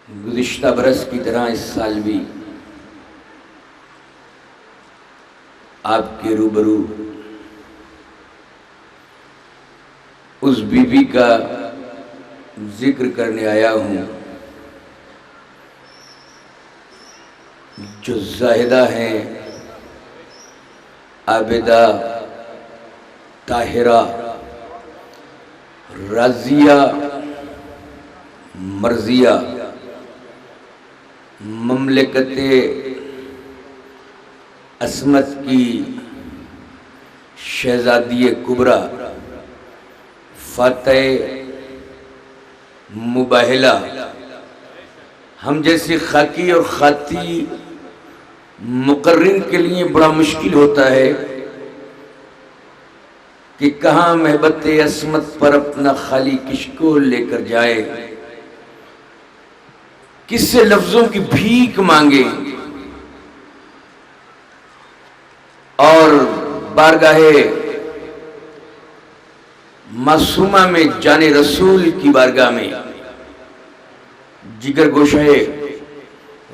گزشتہ برس کی طرح اس سال بھی آپ کے روبرو اس بی بی کا ذکر کرنے آیا ہوں جو زاہدہ ہیں، عابدہ، طاہرہ، راضیہ، مرضیہ، مملکت عصمت کی شہزادی کبریٰ، فاتح مباہلہ، ہم جیسے خاکی اور خاطی مقرر کے لیے بڑا مشکل ہوتا ہے کہ کہاں محبت عصمت پر اپنا خالی کشکول لے کر جائے، کس سے لفظوں کی بھیک مانگے اور بارگاہ معصومہ میں جان رسول کی بارگاہ میں، جگر گوشہ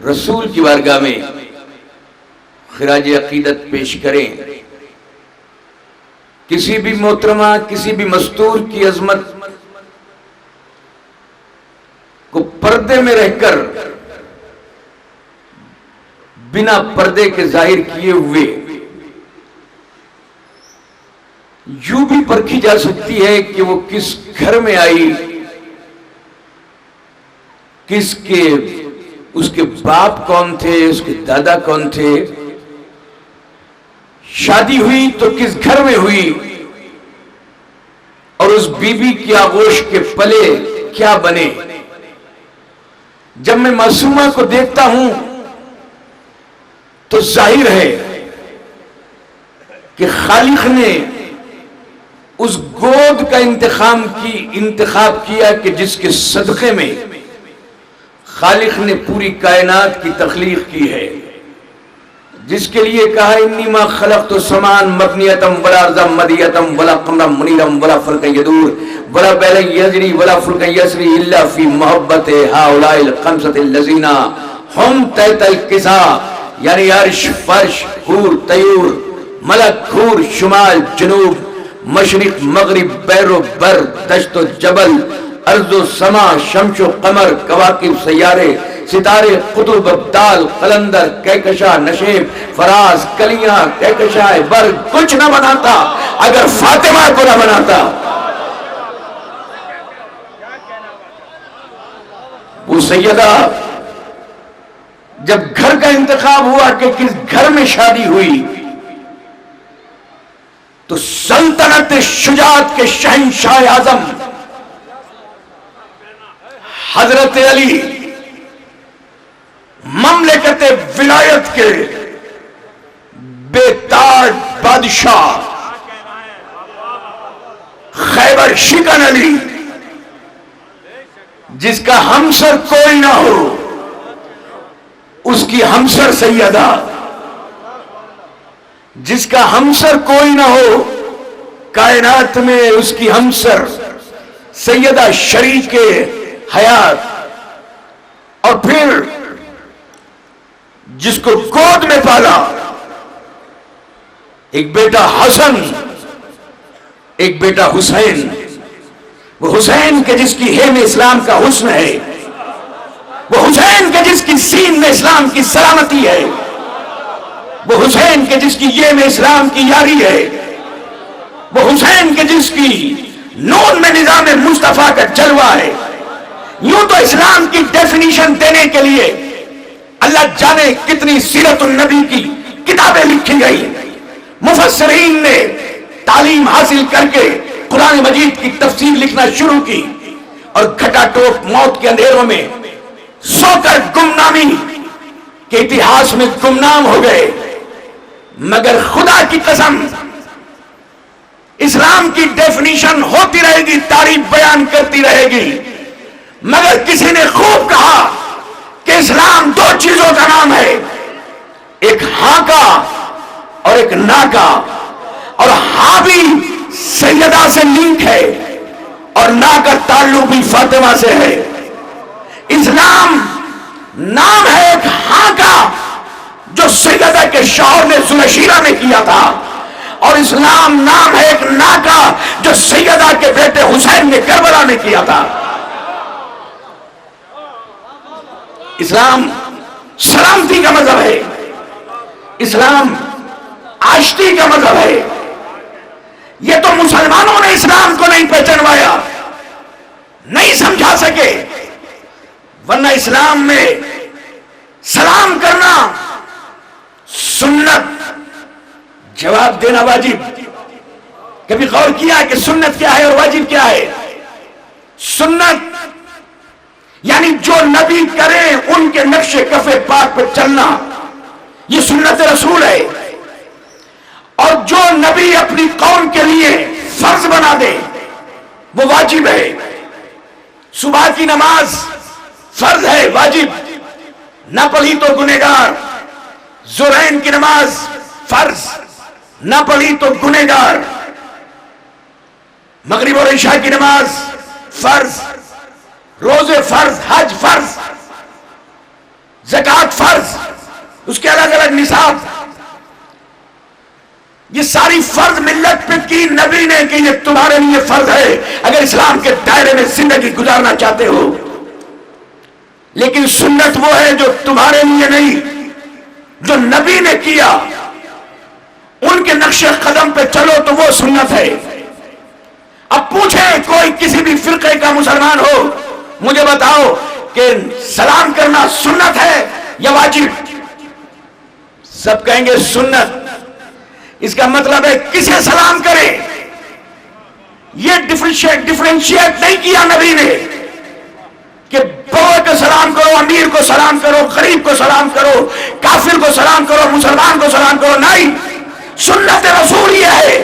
رسول کی بارگاہ میں خراج عقیدت پیش کریں۔ کسی بھی محترمہ، کسی بھی مستور کی عظمت کو پردے میں رہ کر بنا پردے کے ظاہر کیے ہوئے یوں بھی پرکھی جا سکتی ہے کہ وہ کس گھر میں آئی، کس کے، اس کے باپ کون تھے، اس کے دادا کون تھے، شادی ہوئی تو کس گھر میں ہوئی، اور اس بی بی کی آغوش کے پلے کیا بنے۔ جب میں معصومہ کو دیکھتا ہوں تو ظاہر ہے کہ خالق نے اس گود کا انتخاب کیا کہ جس کے صدقے میں خالق نے پوری کائنات کی تخلیق کی ہے، جس کے لیے کہا انی ما خلقت سمان مبنیتم ولا ارضم مدیتم ولا قمرم منیرم ولا فلک یدور ولا بیل یجری ولا فلک یسری الا فی محبت ہؤلاء الخمسۃ الذین ہم تحت الکساء، یعنی عرش، فرش، حور، طیور، ملک، حور، شمال، جنوب، مشرق، مغرب، بحر و بر، دشت و جبل، ارض و سما، شمس و قمر، کواکب، سیارے، ستارے، قطب، ابدال، قلندر، کہکشاں، نشیب، فراز، کلیاں، کہکشاں، برگ، کچھ نہ بناتا اگر فاطمہ کو نہ بناتا۔ وہ سیدہ جب گھر کا انتخاب ہوا کہ کس گھر میں شادی ہوئی تو سلطنت شجاعت کے شہنشاہ اعظم حضرت علی، مملکت ولایت کے بے تاج بادشاہ خیبر شکن علی، جس کا ہمسر کوئی نہ ہو، اس کی ہمسر سیدہ، جس کا ہمسر کوئی نہ ہو کائنات میں، اس کی ہمسر سیدہ شریک حیات، اور پھر جس کو گود میں پالا، ایک بیٹا حسن، ایک بیٹا حسین، وہ حسین کے جس کی ہے میں اسلام کا حسن ہے، وہ حسین کے جس کی سین میں اسلام کی سلامتی ہے، وہ حسین کے جس کی یہ میں اسلام کی یاری ہے، وہ حسین کے جس کی نون میں نظام مصطفیٰ کا جلوہ ہے۔ یوں تو اسلام کی ڈیفینیشن دینے کے لیے اللہ جانے کتنی سیرت النبی کی کتابیں لکھی گئی، مفسرین نے تعلیم حاصل کر کے قرآن مجید کی تفسیر لکھنا شروع کی، اور گھٹا ٹوپ موت کے اندھیروں میں سو کر گمنامی کے اتہاس میں گمنام ہو گئے، مگر خدا کی قسم اسلام کی ڈیفینیشن ہوتی رہے گی، تعریف بیان کرتی رہے گی، مگر کسی نے خوب کہا کہ اسلام دو چیزوں کا نام ہے، ایک ہاں کا اور ایک نا کا، اور ہاں بھی سیدہ سے لنک ہے اور نا کا تعلق بھی فاطمہ سے ہے۔ اسلام نام ہے ایک ہاں کا جو سیدہ کے شوہر نے ذوالشیرہ میں کیا تھا، اور اسلام نام ہے ایک نا کا جو سیدہ کے بیٹے حسین نے کربلا میں کیا تھا۔ اسلام سلامتی کا مذہب ہے، اسلام آشتی کا مذہب ہے۔ یہ تو مسلمانوں نے اسلام کو نہیں پہچانوایا، نہیں سمجھا سکے، ورنہ اسلام میں سلام کرنا سنت، جواب دینا واجب۔ کبھی غور کیا کہ سنت کیا ہے اور واجب کیا ہے؟ سنت یعنی جو نبی کرے ان کے نقش کف پاک پر چلنا، یہ سنت رسول ہے۔ اور جو نبی اپنی قوم کے لیے فرض بنا دے وہ واجب ہے۔ صبح کی نماز فرض ہے، واجب، نہ پڑھی تو گنہگار۔ ظہرین کی نماز فرض، نہ پڑھی تو گنہگار۔ مغرب اور عشاء کی نماز فرض، روزے فرض، حج فرض، زکوٰۃ فرض، اس کے الگ الگ نصاب، یہ ساری فرض ملت پہ کی نبی نے کہ یہ تمہارے لیے فرض ہے اگر اسلام کے دائرے میں زندگی گزارنا چاہتے ہو۔ لیکن سنت وہ ہے جو تمہارے لیے نہیں، جو نبی نے کیا، ان کے نقش قدم پہ چلو تو وہ سنت ہے۔ اب پوچھیں کوئی کسی بھی فرقے کا مسلمان ہو، مجھے بتاؤ کہ سلام کرنا سنت ہے یا واجب؟ سب کہیں گے سنت۔ اس کا مطلب ہے کسے سلام کرے، یہ ڈفرینشیٹ نہیں کیا نبی نے کہ بوئے کو سلام کرو، امیر کو سلام کرو، غریب کو سلام کرو، کافر کو سلام کرو، مسلمان کو سلام کرو، نہیں۔ سنت رسول یہ ہے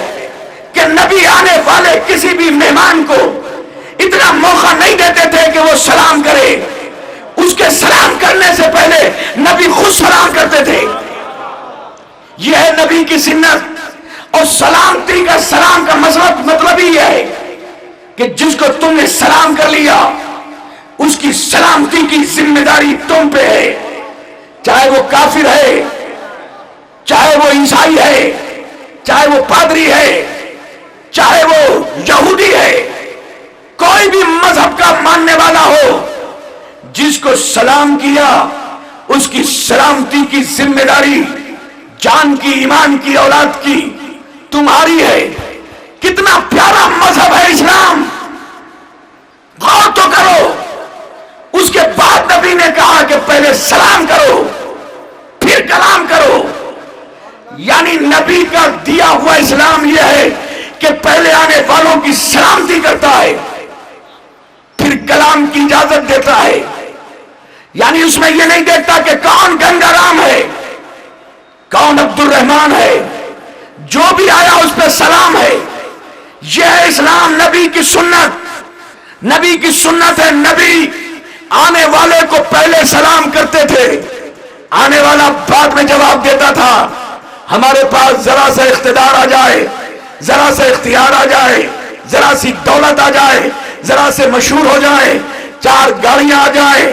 کہ نبی آنے والے کسی بھی مہمان کو اتنا موقع نہیں دیتے تھے کہ وہ سلام کرے، اس کے سلام کرنے سے پہلے نبی خود سلام کرتے تھے۔ یہ ہے نبی کی سنت۔ اور سلامتی کا سلام کا مطلب ہی ہے کہ جس کو تم نے سلام کر لیا اس کی سلامتی کی ذمہ داری تم پہ ہے، چاہے وہ کافر ہے، چاہے وہ عیسائی ہے، چاہے وہ پادری ہے، چاہے وہ یہودی ہے، کوئی بھی مذہب کا ماننے والا ہو، جس کو سلام کیا اس کی سلامتی کی ذمہ داری جان کی، ایمان کی، اولاد کی تمہاری ہے۔ کتنا پیارا مذہب ہے اسلام، غور تو کرو۔ اس کے بعد نبی نے کہا کہ پہلے سلام کرو پھر کلام کرو، یعنی نبی کا دیا ہوا اسلام یہ ہے کہ پہلے آنے والوں کی سلامتی کرتا ہے پھر کلام کی اجازت دیتا ہے۔ یعنی اس میں یہ نہیں دیکھتا کہ کون گنگا رام ہے، کون عبد الرحمن ہے، جو بھی آیا اس پہ سلام ہے۔ یہ ہے اسلام، نبی کی سنت۔ نبی کی سنت ہے، نبی آنے والے کو پہلے سلام کرتے تھے، آنے والا بعد میں جواب دیتا تھا۔ ہمارے پاس ذرا سا اقتدار آ جائے، ذرا سا اختیار آ جائے، ذرا سی دولت آ جائے، ذرا سے مشہور ہو جائے، 4 گاڑیاں آ جائیں،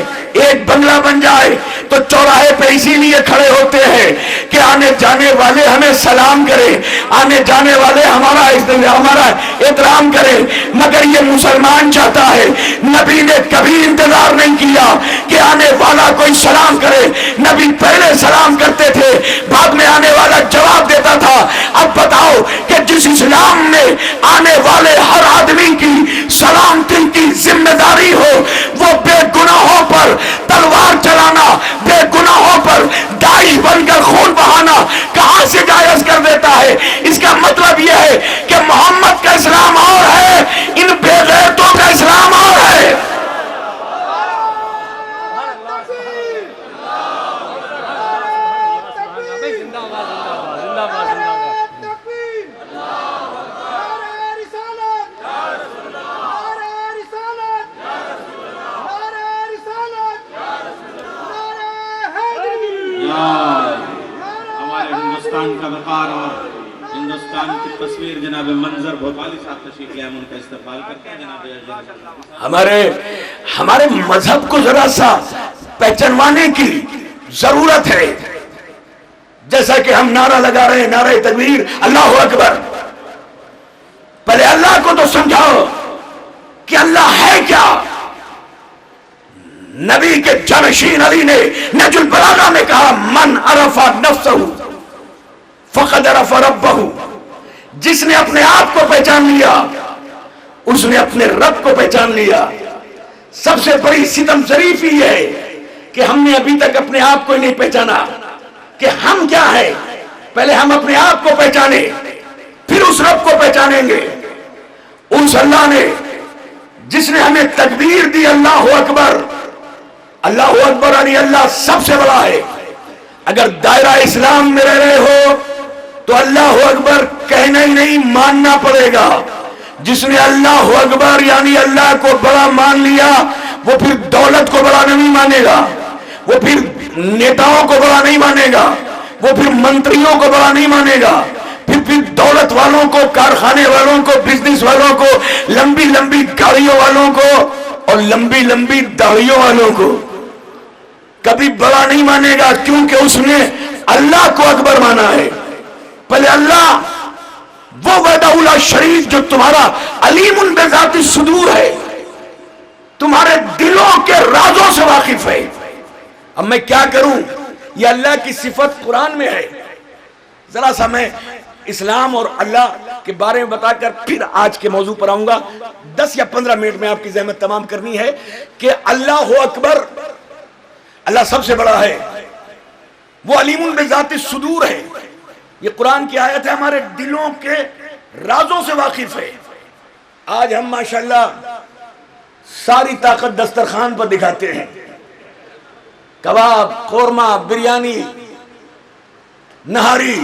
ایک بنگلہ بن جائے تو چوراہے پہ اسی لیے کھڑے ہوتے ہیں کہ آنے جانے والے ہمیں سلام کرے، آنے جانے والے ہمارا احترام کرے۔ مگر یہ مسلمان چاہتا ہے، نبی نے کبھی انتظار نہیں کیا کہ آنے والا کوئی سلام کرے، نبی پہلے سلام کرتے تھے، بعد میں آنے والا جواب دیتا تھا۔ اب بتاؤ کہ جس اسلام میں آنے والے ہر آدمی کی سلامتی کی ذمہ داری ہو، وہ بے گناہوں پر تلوار چلانا، بے گناہوں پر داعش بن کر خون بہانا کہاں سے جائز کر دیتا ہے؟ اس کا مطلب یہ ہے کہ محمد کا اسلام اور ہے، ان بے غیرتوں کا اسلام اور ہے۔ ہمارے ہندوستان کا وقار اور ہندوستان کی تصویر جناب منظر بھوپالی صاحب تشریف لے، ہم ان کا استقبال کرتے ہیں۔ جناب ہمارے مذہب کو ذرا سا پہچانوانے کی ضرورت ہے. جیسا کہ ہم نعرہ لگا رہے ہیں، نعرہ تکبیر، اللہ اکبر. پہلے اللہ کو تو سمجھاؤ کہ اللہ ہے کیا. نبی کے جانشین علی نے نہج البلاغہ میں کہا من عرف نفسہ فقد عرف ربہ. جس نے اپنے آپ کو پہچان لیا اس نے اپنے رب کو پہچان لیا. سب سے بڑی ستم ظریف یہ ہے کہ ہم نے ابھی تک اپنے آپ کو ہی نہیں پہچانا کہ ہم کیا ہے. پہلے ہم اپنے آپ کو پہچانے پھر اس رب کو پہچانیں گے. اس اللہ نے جس نے ہمیں تکبیر دی اللہ اکبر، اللہ اکبر یعنی اللہ سب سے بڑا ہے. اگر دائرہ اسلام میں رہ رہے ہو تو اللہ اکبر کہنا ہی نہیں، ماننا پڑے گا. جس نے اللہ اکبر یعنی اللہ کو بڑا مان لیا وہ پھر دولت کو بڑا نہیں مانے گا، وہ پھر نیتاؤں کو بڑا نہیں مانے گا، وہ پھر منتریوں کو بڑا نہیں مانے گا، پھر دولت والوں کو، کارخانے والوں کو، بزنس والوں کو، لمبی لمبی گاڑیوں والوں کو اور لمبی لمبی داڑھیوں والوں کو کبھی بڑا نہیں مانے گا، کیونکہ اس نے اللہ کو اکبر مانا ہے. پہلے اللہ وہ وحدہ لا شریک جو تمہارا علیم بذات الصدور ہے، تمہارے دلوں کے رازوں سے واقف ہے. اب میں کیا کروں، یہ اللہ کی صفت قرآن میں ہے. ذرا سا میں اسلام اور اللہ کے بارے میں بتا کر پھر آج کے موضوع پر آؤں گا. 10 یا 15 منٹ میں آپ کی زحمت تمام کرنی ہے کہ اللہ اکبر، اللہ سب سے بڑا ہے، وہ علیم بذات الصدور ہے. یہ قرآن کی آیت ہے، ہمارے دلوں کے رازوں سے واقف ہے. آج ہم ماشاءاللہ ساری طاقت دسترخوان پر دکھاتے ہیں، کباب، قورمہ، بریانی، نہاری،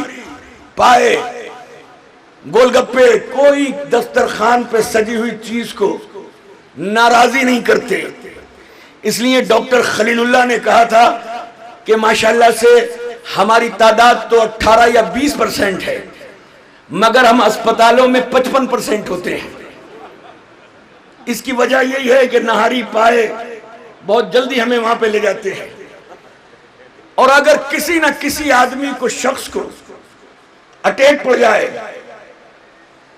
پائے، گول گپے. کوئی دسترخوان پہ سجی ہوئی چیز کو ناراضی نہیں کرتے. اس لیے ڈاکٹر خلیل اللہ نے کہا تھا کہ ماشاءاللہ سے ہماری تعداد تو 18 یا 20% ہے، مگر ہم اسپتالوں میں 55% ہوتے ہیں. اس کی وجہ یہی ہے کہ نہاری پائے بہت جلدی ہمیں وہاں پہ لے جاتے ہیں. اور اگر کسی نہ کسی آدمی کو، شخص کو اٹیک پڑ جائے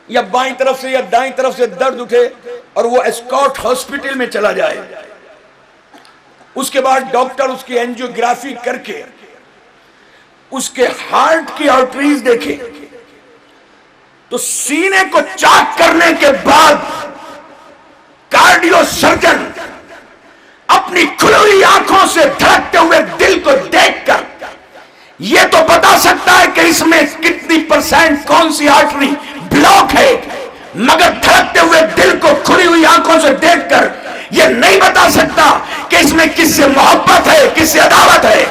یا بائیں طرف سے یا دائیں طرف سے درد اٹھے اور وہ اسکاٹ ہاسپٹل میں چلا جائے، اس کے بعد ڈاکٹر اس کی اینجیوگرافی کر کے اس کے ہارٹ کی آرٹریز دیکھے تو سینے کو چاک کرنے کے بعد کارڈیو سرجن اپنی کھلی ہوئی آنکھوں سے دھڑکتے ہوئے دل کو دیکھ کر یہ تو بتا سکتا ہے کہ اس میں کتنی % کون سی آرٹری بلاک ہے، مگر دھڑکتے ہوئے دل کو کھلی ہوئی آنکھوں سے دیکھ کر یہ نہیں بتا سکتا کہ اس میں کس سے محبت ہے، کس سے عداوت ہے.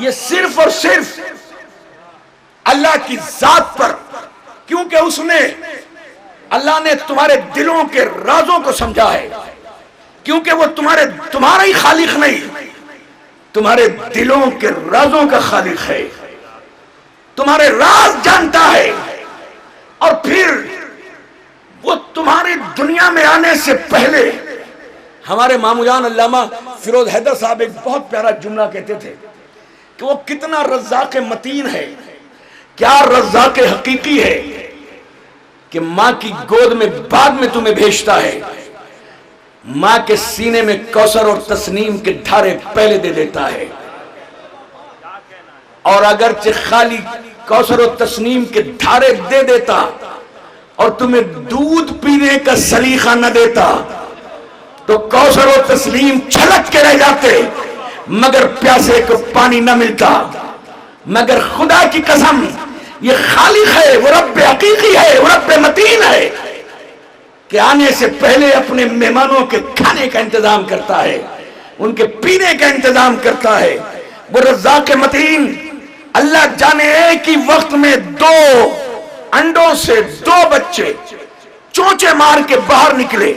یہ صرف اور صرف اللہ کی ذات پر، کیونکہ اس نے، اللہ نے تمہارے دلوں کے رازوں کو سمجھا ہے. کیونکہ وہ تمہارا ہی خالق نہیں، تمہارے دلوں کے رازوں کا خالق ہے، تمہارے راز جانتا ہے. اور پھر وہ تمہاری دنیا میں آنے سے پہلے، ہمارے مامو جان علامہ فیروز حیدر صاحب ایک بہت پیارا جملہ کہتے تھے کہ وہ کتنا رزاق متین ہے، کیا رزاق حقیقی ہے کہ ماں کی گود میں بعد میں تمہیں بھیجتا ہے، ماں کے سینے میں کوثر اور تسنیم کے دھارے پہلے دے دیتا ہے. اور اگرچہ خالی کوثر و تسنیم کے دھارے دے دیتا اور تمہیں دودھ پینے کا سلیقہ نہ دیتا تو کوثر و تسنیم چھلک کے رہ جاتے، مگر پیاسے کو پانی نہ ملتا. مگر خدا کی قسم یہ خالق ہے، وہ رب حقیقی ہے، وہ رب متین ہے کہ آنے سے پہلے اپنے مہمانوں کے کھانے کا انتظام کرتا ہے، ان کے پینے کا انتظام کرتا ہے. وہ رزاق متین. اللہ جانے ایک ہی وقت میں 2 انڈوں سے 2 بچے چونچے مار کے باہر نکلے،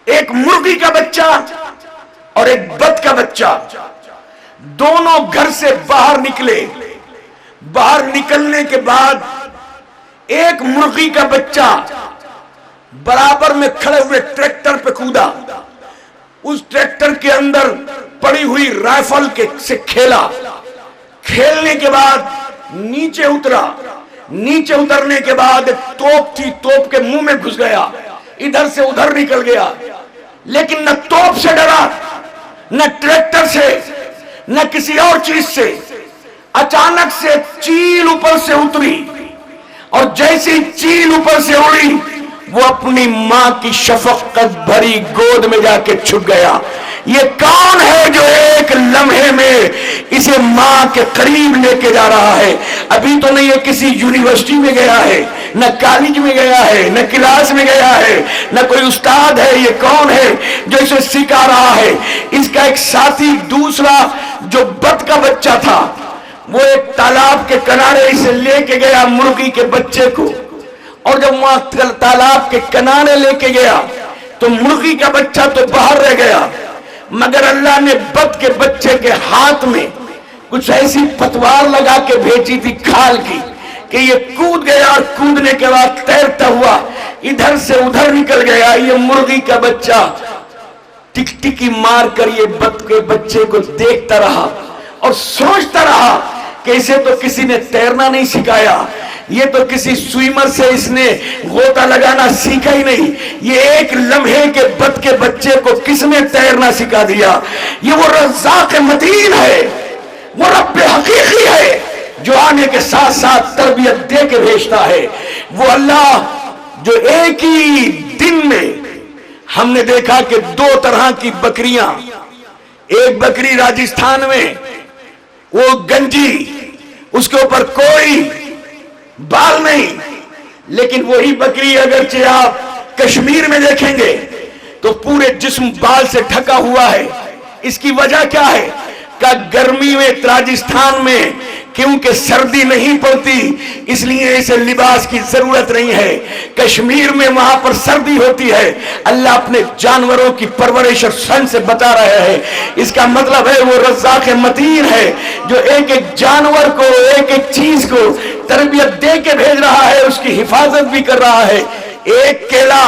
ایک مرغی کا بچہ اور ایک بط کا بچہ. دونوں گھر سے باہر نکلے. باہر نکلنے کے بعد ایک مرغی کا بچہ برابر میں کھڑے ہوئے ٹریکٹر پہ کودا، اس ٹریکٹر کے اندر پڑی ہوئی رائفل سے کھیلا، کھیلنے کے بعد نیچے اترا، نیچے اترنے کے بعد ایک توپ تھی، توپ کے منہ میں گھس گیا، ادھر سے ادھر نکل گیا، لیکن نہ توپ سے ڈرا، نہ ٹریکٹر سے، نہ کسی اور چیز سے۔ اچانک سے چیل اوپر سے اتری، اور جیسی چیل اوپر سے اڑی وہ اپنی ماں کی شفقت بھری گود میں جا کے چھپ گیا۔ یہ کون ہے جو ایک لمحے میں اسے ماں کے قریب لے کے جا رہا ہے؟ ابھی تو نہیں یہ کسی یونیورسٹی میں گیا ہے، نہ کالج میں گیا ہے، نہ کلاس میں گیا ہے، نہ کوئی استاد ہے۔ یہ کون ہے جو اسے سکھا رہا ہے؟ اس کا ایک ساتھی دوسرا جو بط کا بچہ تھا، وہ ایک تالاب کے کنارے اسے لے کے گیا مرغی کے بچے کو، اور جب وہاں تالاب کے کنارے لے کے گیا تو مرغی کا بچہ تو باہر رہ گیا، مگر اللہ نے بط کے بچے کے ہاتھ میں کچھ ایسی پتوار لگا کے بھیجی تھی کھال کی کہ یہ کود گیا، اور کودنے کے بعد تیرتا ہوا ادھر سے ادھر نکل گیا۔ یہ مرغی کا بچہ ٹک ٹکی مار کر یہ بط کے بچے کو دیکھتا رہا اور سوچتا رہا کہ اسے تو کسی نے تیرنا نہیں سکھایا، یہ تو کسی سوئمر سے اس نے غوطہ لگانا سیکھا ہی نہیں، یہ ایک لمحے کے بط کے بچے کو کس نے تیرنا سکھا دیا؟ یہ وہ رزاق متین ہے، وہ رب حقیقی ہے جو آنے کے ساتھ ساتھ تربیت دے کے بھیجتا ہے۔ وہ اللہ جو ایک ہی دن میں ہم نے دیکھا کہ دو طرح کی بکریاں، ایک بکری راجستھان میں وہ گنجی، اس کے اوپر کوئی بال نہیں، لیکن وہی بکری اگرچہ آپ کشمیر میں دیکھیں گے تو پورے جسم بال سے ڈھکا ہوا ہے۔ اس کی وجہ کیا ہے؟ کہ گرمی میں راجستھان میں کیونکہ سردی نہیں پڑتی اس لیے اسے لباس کی ضرورت نہیں ہے، کشمیر میں وہاں پر سردی ہوتی ہے۔ اللہ اپنے جانوروں کی پرورش اور سن سے بتا رہے ہیں، اس کا مطلب ہے وہ رزاق متین ہے جو ایک ایک جانور کو، ایک ایک چیز کو تربیت دے کے بھیج رہا ہے، اس کی حفاظت بھی کر رہا ہے۔ ایک کیلا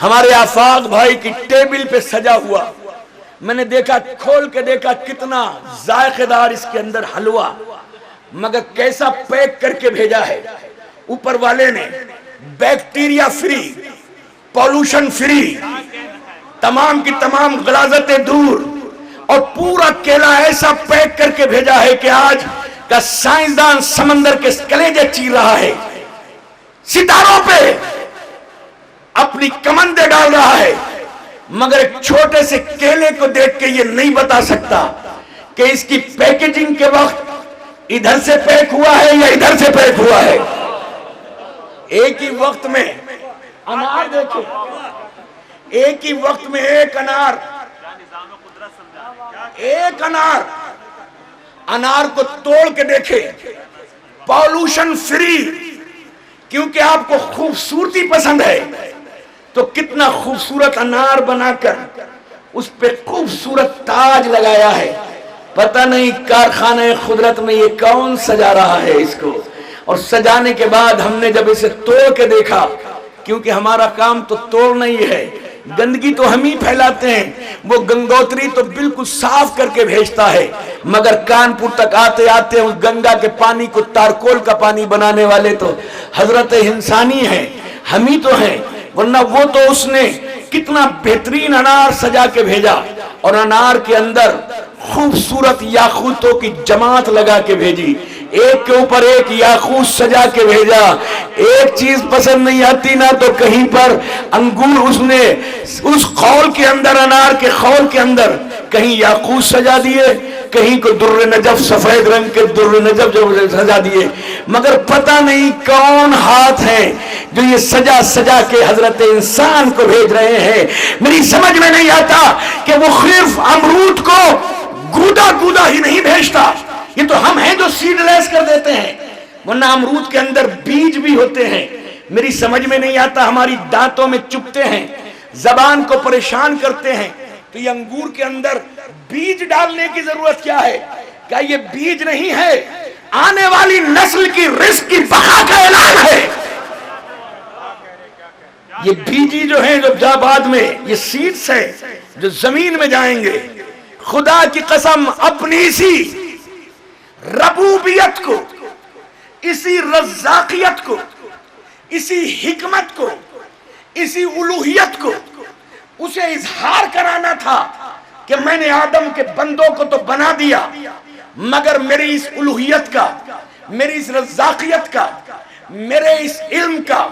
ہمارے آفاق بھائی کی ٹیبل پہ سجا ہوا، میں نے دیکھا، کھول کے دیکھا کتنا ذائقہ دار اس کے اندر حلوہ، مگر کیسا پیک کر کے بھیجا ہے اوپر والے نے، بیکٹیریا فری، پولوشن فری، تمام کی تمام غلاظتیں دور، اور پورا کیلا ایسا پیک کر کے بھیجا ہے کہ آج کا سائنسدان سمندر کے کلیجے چیر رہا ہے، ستاروں پہ اپنی کمندیں ڈال رہا ہے، مگر ایک چھوٹے سے کیلے کو دیکھ کے یہ نہیں بتا سکتا کہ اس کی پیکیجنگ کے وقت ادھر سے پیک ہوا ہے یا ادھر سے پیک ہوا ہے۔ ایک ہی وقت میں انار دیکھیں، ایک ہی وقت میں ایک انار کو توڑ کے دیکھیں، پولوشن فری، کیونکہ آپ کو خوبصورتی پسند ہے تو کتنا خوبصورت انار بنا کر اس پہ خوبصورت تاج لگایا ہے۔ پتہ نہیں کارخانہ قدرت میں یہ کون سجا رہا ہے اس کو، اور سجانے کے بعد ہم نے جب اسے توڑ کے دیکھا، کیونکہ ہمارا کام تو توڑنا ہی ہے، گندگی تو ہم ہی پھیلاتے ہیں، وہ گنگوتری تو بالکل صاف کر کے بھیجتا ہے، مگر کانپور تک آتے آتے اس گنگا کے پانی کو تارکول کا پانی بنانے والے تو حضرت انسانی ہیں، ہم ہی تو ہیں، ورنہ وہ تو اس نے کتنا بہترین انار سجا کے بھیجا، اور انار کے اندر خوبصورت یاقوتوں کی جماعت لگا کے بھیجی، ایک کے اوپر ایک یاقوت سجا کے بھیجا۔ ایک چیز پسند نہیں آتی نا تو کہیں پر انگور اس نے اس خول کے اندر، انار کے خول کے اندر کہیں یاقوت سجا دیے، کہیں کو در نجف، سفید رنگ کے در نجف جو سجا دیے، مگر پتہ نہیں کون ہاتھ ہیں جو یہ سجا سجا کے حضرت انسان کو بھیج رہے ہیں۔ میری سمجھ میں نہیں آتا کہ وہ صرف امرود کو گودا گودا ہی نہیں بھیجتا، یہ تو ہم ہیں جو سیڈ لیس کر دیتے ہیں، ورنہ امرود کے اندر بیج بھی ہوتے ہیں۔ میری سمجھ میں نہیں آتا، ہماری دانتوں میں چپتے ہیں، زبان کو پریشان کرتے ہیں، تو یہ انگور کے اندر بیج ڈالنے کی ضرورت کیا ہے؟ کیا یہ بیج نہیں ہے؟ آنے والی نسل کی رزق کی بقا کا اعلان ہے، یہ بیجی جو ہیں جو بعد میں یہ سیڈز ہیں جو زمین میں جائیں گے، خدا کی قسم اپنی اسی ربوبیت کو، اسی رزاقیت کو، اسی حکمت کو، اسی الوہیت کو اسے اظہار کرانا تھا کہ میں نے آدم کے بندوں کو تو بنا دیا، مگر میری اس الوہیت کا، میری اس رزاقیت کا، میرے اس علم کا،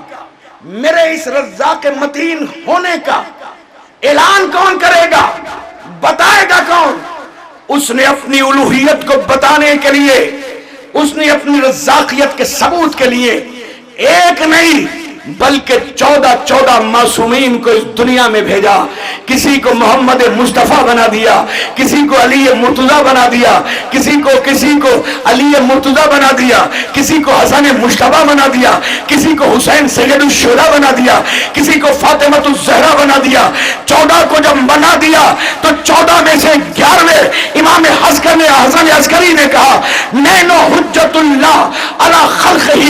میرے اس رزاق متین ہونے کا اعلان کون کرے گا، بتائے گا کون؟ اس نے اپنی الوہیت کو بتانے کے لیے، اس نے اپنی رزاقیت کے ثبوت کے لیے ایک نہیں بلکہ 14 معصومین کو اس دنیا میں بھیجا۔ کسی کو محمد مصطفیٰ بنا دیا، کسی کو علی مرتضیٰ بنا دیا، کسی کو علی مرتضیٰ بنا دیا، کسی کو حسن مجتبیٰ بنا دیا، کسی کو حسین سید الشہداء بنا دیا، کسی کو فاطمۃ الزہرا بنا دیا۔ 14 کو جب بنا دیا تو 14 میں سے 11ویں امام حسن عسکری نے کہا نینو حجت اللہ علی خلقہ،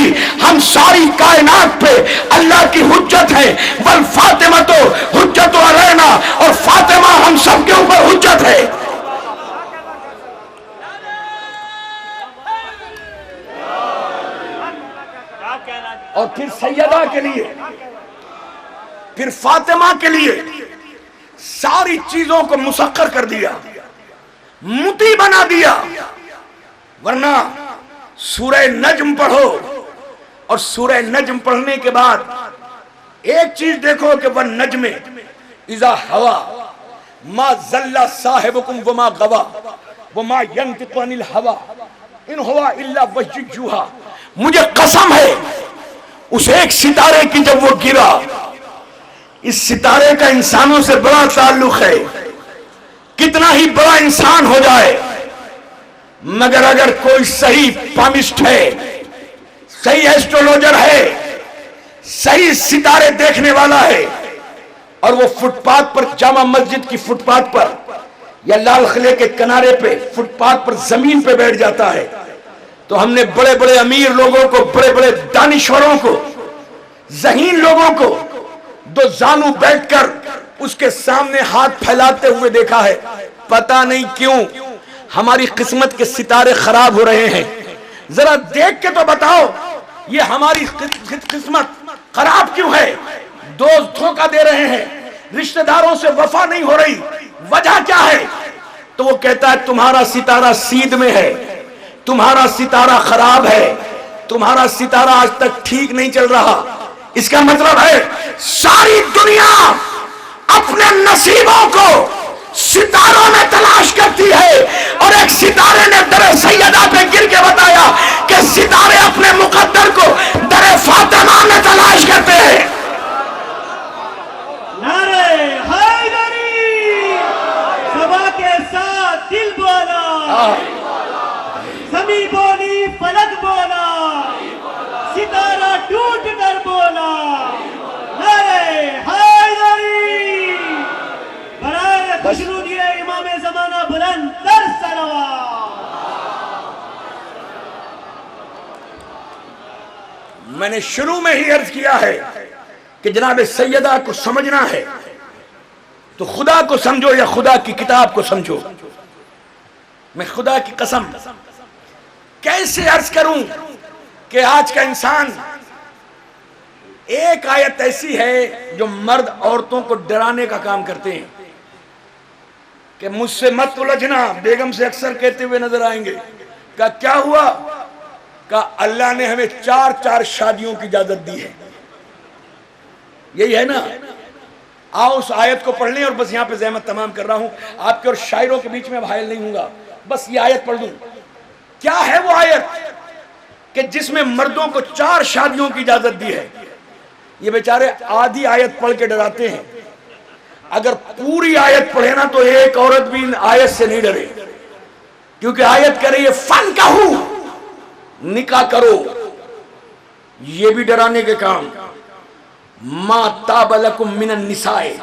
ہم ساری کائنات پہ اللہ کی حجت ہے، والفاطمہ تو حجت علینا، اور فاطمہ ہم سب کے اوپر حجت ہے۔ اور پھر سیدہ کے لیے، پھر فاطمہ کے لیے ساری چیزوں کو مسخر کر دیا، مطیع بنا دیا۔ ورنہ سورہ نجم پڑھو، اور سورہ نجم پڑھنے کے بعد ایک چیز دیکھو کہ وَالنَّجْمِ اِذَا هَوَىٰ مَا ضَلَّ صَاحِبُكُمْ وَمَا غَوَىٰ وَمَا يَنطِقُ عَنِ الْهَوَىٰ إِنْ هُوَ إِلَّا وَحْيٌ يُوحَىٰ۔ مجھے قسم ہے اس ایک ستارے کی جب وہ گرا، اس ستارے کا انسانوں سے بڑا تعلق ہے، کتنا ہی بڑا انسان ہو جائے، مگر اگر کوئی صحیح پامسٹ ہے، صحیح ایسٹرولوجر ہے، صحیح ستارے دیکھنے والا ہے، اور وہ فٹ پاتھ پر، جامع مسجد کی فٹ پاتھ پر یا لال قلعے کے کنارے پہ فٹ پاتھ پر زمین پہ بیٹھ جاتا ہے، تو ہم نے بڑے بڑے امیر لوگوں کو، بڑے بڑے دانشوروں کو، ذہین لوگوں کو دو زانو بیٹھ کر اس کے سامنے ہاتھ پھیلاتے ہوئے دیکھا ہے۔ پتہ نہیں کیوں ہماری قسمت کے ستارے خراب ہو رہے ہیں، ذرا دیکھ کے تو بتاؤ یہ ہماری قسمت خراب کیوں ہے؟ دوست دھوکہ دے رہے ہیں، رشتہ داروں سے وفا نہیں ہو رہی، وجہ کیا ہے؟ تو وہ کہتا ہے تمہارا ستارہ سید میں ہے، تمہارا ستارہ خراب ہے، تمہارا ستارہ آج تک ٹھیک نہیں چل رہا۔ اس کا مطلب ہے ساری دنیا اپنے نصیبوں کو ستاروں میں تلاش کرتی ہے، اور ایک ستارے نے در سیدہ پہ گر کے بتایا کہ ستارے اپنے مقدر کو در فاطمہ میں تلاش کرتے ہیں۔ نعرہ حیدری، صبا کے ساتھ دل بولا، زمین بولی فلک بولا، ستارہ ٹوٹ کر بولا، نعرہ حیدری، برائے خوشنودی امام زمانہ بلند تر صلوات۔ میں نے شروع میں ہی عرض کیا ہے کہ جناب سیدہ کو سمجھنا ہے تو خدا کو سمجھو یا خدا کی کتاب کو سمجھو۔ میں خدا کی قسم کیسے عرض کروں کہ آج کا انسان، ایک آیت ایسی ہے جو مرد عورتوں کو ڈرانے کا کام کرتے ہیں کہ مجھ سے مت الجھنا، بیگم سے اکثر کہتے ہوئے نظر آئیں گے۔ کہا کیا ہوا؟ کہا اللہ نے ہمیں 4 شادیوں کی اجازت دی ہے۔ یہی ہے نا؟ آؤ اس آیت کو پڑھ لیں، اور بس یہاں پہ زحمت تمام کر رہا ہوں، آپ کے اور شاعروں کے بیچ میں اب حائل نہیں ہوں گا، بس یہ آیت پڑھ دوں۔ کیا ہے وہ آیت کہ جس میں مردوں کو 4 شادیوں کی اجازت دی ہے؟ یہ بیچارے آدھی آیت پڑھ کے ڈراتے ہیں، اگر پوری آیت پڑھے نا تو ایک عورت بھی ان آیت سے نہیں ڈرے، کیونکہ آیت کہہ رہی ہے فَانْكَحُوا، نکاح کرو۔ یہ بھی ڈرانے کے کام۔ مَا طَابَ لَكُم مِّنَ النِّسَاءِ،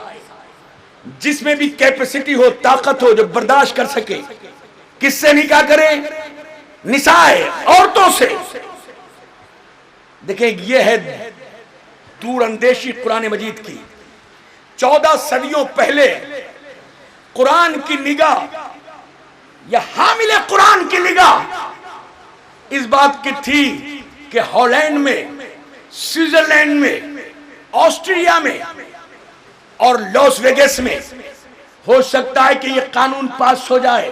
جس میں بھی کیپیسٹی ہو، طاقت ہو، جو برداشت کر سکے۔ کس سے نکاح کریں؟ نساء، عورتوں سے۔ دیکھیں یہ ہے دور اندیشی قرآن مجید کی. 14 صدیوں پہلے قرآن کی نگاہ یا حامل قرآن کی نگاہ اس بات کی تھی کہ ہالینڈ میں، سوئٹزرلینڈ میں، آسٹریلیا میں اور لاس ویگس میں ہو سکتا ہے کہ یہ قانون پاس ہو جائے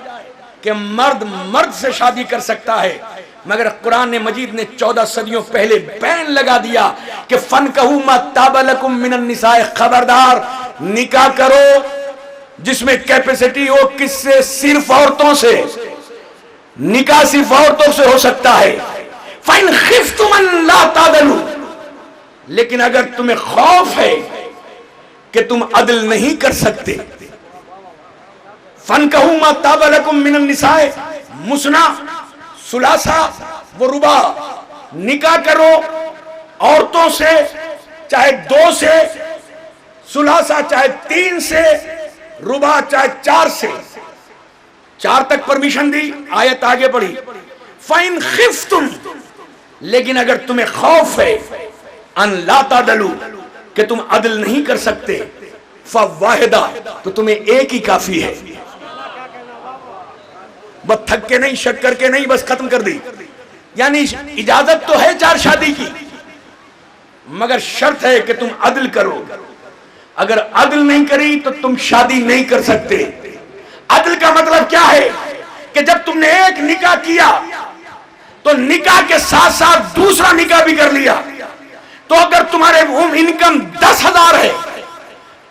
کہ مرد مرد سے شادی کر سکتا ہے، مگر قرآن مجید نے 14 صدیوں پہلے بین لگا دیا کہ فَانْكِحُوا مَا طَابَ لَكُم مِّنَ النِّسَاءِ، خبردار نکاح کرو جس میں کیپیسٹی ہو. کس سے؟ صرف عورتوں سے. نکاح صرف عورتوں سے ہو سکتا ہے. فَإِنْ خِفْتُمْ أَن لَا تَعْدِلُوا، لیکن اگر تمہیں خوف ہے کہ تم عدل نہیں کر سکتے، فَانْكِحُوا مَا طَابَ لَكُم مِّنَ النِّسَاءِ، مثنیٰ، ثلاثہ و رباع، نکاح کرو عورتوں سے، چاہے 2 سے، ثلاثہ چاہے 3 سے، رباع چاہے 4 سے. 4 تک پرمیشن دی. آیت آگے پڑھی فَإِنْ خِفْتُمْ، لیکن اگر تمہیں خوف ہے ان لا تعدلوا کہ تم عدل نہیں کر سکتے، فَوَاحِدَةٌ، تو تمہیں ایک ہی کافی ہے. بس تھک کے نہیں، شک کر کے نہیں، بس ختم کر دی. یعنی اجازت تو ہے 4 شادی کی، مگر شرط ہے کہ تم عدل کرو. اگر عدل نہیں کری تو تم شادی نہیں کر سکتے. عدل کا مطلب کیا ہے کہ جب تم نے ایک نکاح کیا تو نکاح کے ساتھ ساتھ دوسرا نکاح بھی کر لیا. تو اگر تمہارے انکم 10,000 ہے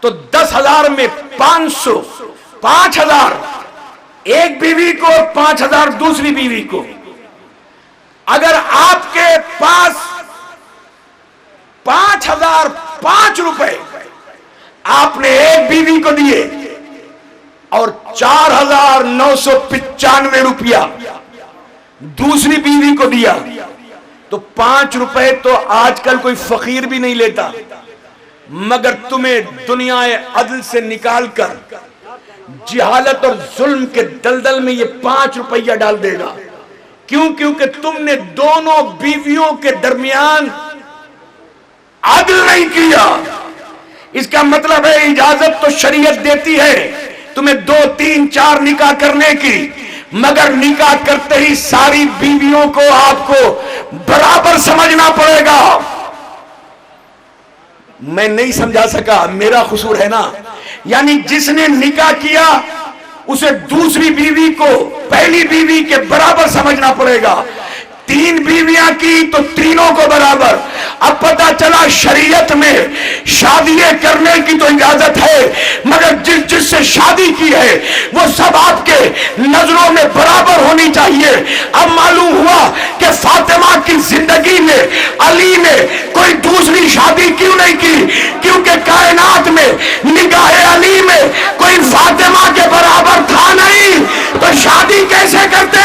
تو 10,000 میں 500، 5,000 ایک بیوی کو، 5,000 دوسری بیوی کو. اگر آپ کے پاس 5,005 روپے آپ نے ایک بیوی کو دیے اور 4,995 روپیہ دوسری بیوی کو دیا، تو 5 روپے تو آج کل کوئی فقیر بھی نہیں لیتا. مگر تمہیں دنیا عدل سے نکال کر جہالت اور ظلم کے دلدل میں یہ 5 روپیہ ڈال دے گا. کیوں؟ کیونکہ تم نے دونوں بیویوں کے درمیان عدل نہیں کیا. اس کا مطلب ہے اجازت تو شریعت دیتی ہے تمہیں 2، 3، 4 نکاح کرنے کی، مگر نکاح کرتے ہی ساری بیویوں کو آپ کو برابر سمجھنا پڑے گا. میں نہیں سمجھا سکا، میرا قصور ہے نا. یعنی جس نے نکاح کیا اسے دوسری بیوی کو پہلی بیوی کے برابر سمجھنا پڑے گا. 3 بیویاں کی تو تینوں کو برابر. اب پتہ چلا شریعت میں شادیاں کرنے کی تو اجازت ہے، مگر جس سے شادی کی ہے وہ سب آپ کے نظروں میں برابر ہونی چاہیے. اب معلوم ہوا کہ فاطمہ کی زندگی میں علی نے کوئی دوسری شادی کیوں نہیں کی؟ کیونکہ کائنات میں نگاہ علی میں کوئی فاطمہ کے برابر تھا نہیں، تو شادی کیسے کرتے؟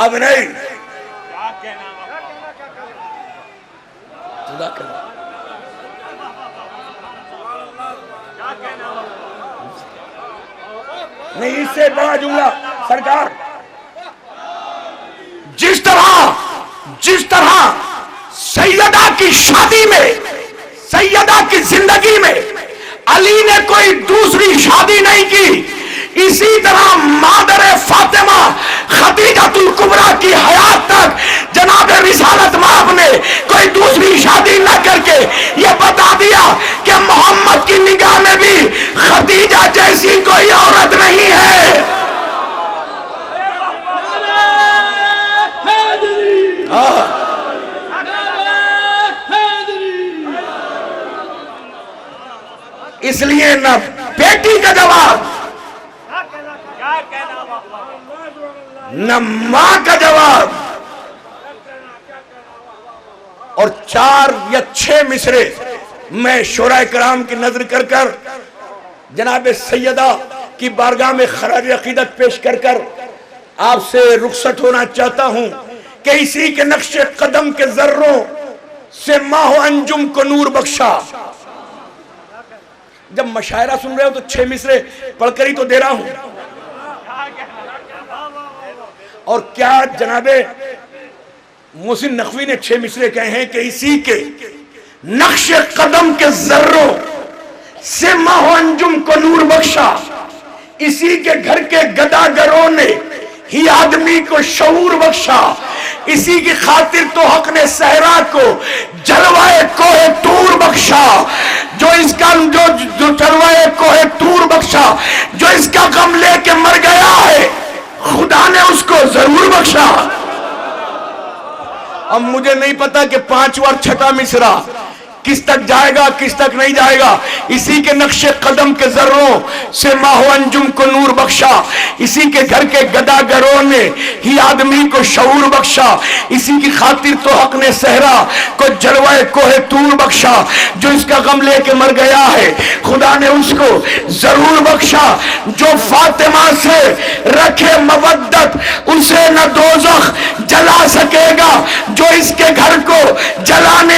اب نہیں. نہیں، اس سے بڑا جملہ سرکار، جس طرح سیدہ کی شادی میں، سیدہ کی زندگی میں علی نے کوئی دوسری شادی نہیں کی، اسی طرح مادر فاطمہ خدیجۃ الکبریٰ کی حیات تک جناب رسالت مآب نے کوئی دوسری شادی نہ کر کے یہ بتا دیا کہ محمد کی نگاہ میں بھی خدیجہ جیسی کوئی عورت نہیں ہے. اس لیے نہ بیٹی کا جواب، نہ ماں کا جواب، اور 4 یا 6 مصرے میں شورا کرام کی نظر کر کر جناب سیدہ کی بارگاہ میں خراج عقیدت پیش کر کر آپ سے رخصت ہونا چاہتا ہوں کہ اسی کے نقش قدم کے ذروں سے ماہ و انجم کو نور بخشا. جب مشاعرہ سن رہے ہو تو 6 مصرے پڑھ کر ہی تو دے رہا ہوں. اور کیا جناب محسن نقوی نے 6 مصرے کہے ہیں کہ اسی کے نقش قدم کے ذروں سے ماہ و انجم کو نور بخشا, اسی کے گھر کے گداگروں نے ہی آدمی کو شعور بخشا, اسی کی خاطر تو حق نے صحرا کو جلوائے کوہ طور بخشا, جو اس کا جو جلوائے کوہ طور بخشا, جو اس کا غم لے کے مر گیا ہے خدا نے اس کو ضرور بخشا. اب مجھے نہیں پتا کہ 5واں اور 6واں مصرع کس تک جائے گا کس تک نہیں جائے گا. اسی کے نقش قدم کے ذروں سے ماہ و انجم کو نور بخشا, اسی کے گھر کے گداگروں نے ہی آدمی کو شعور بخشا, اسی کی خاطر تو حق نے صحرا کو جلوائے کوہ طور بخشا, جو اس کا غم لے کے مر گیا ہے خدا نے اس کو ضرور بخشا. جو فاطمہ سے رکھے مودت اسے نہ دوزخ جلا سکے گا, جو اس کے گھر کو جلانے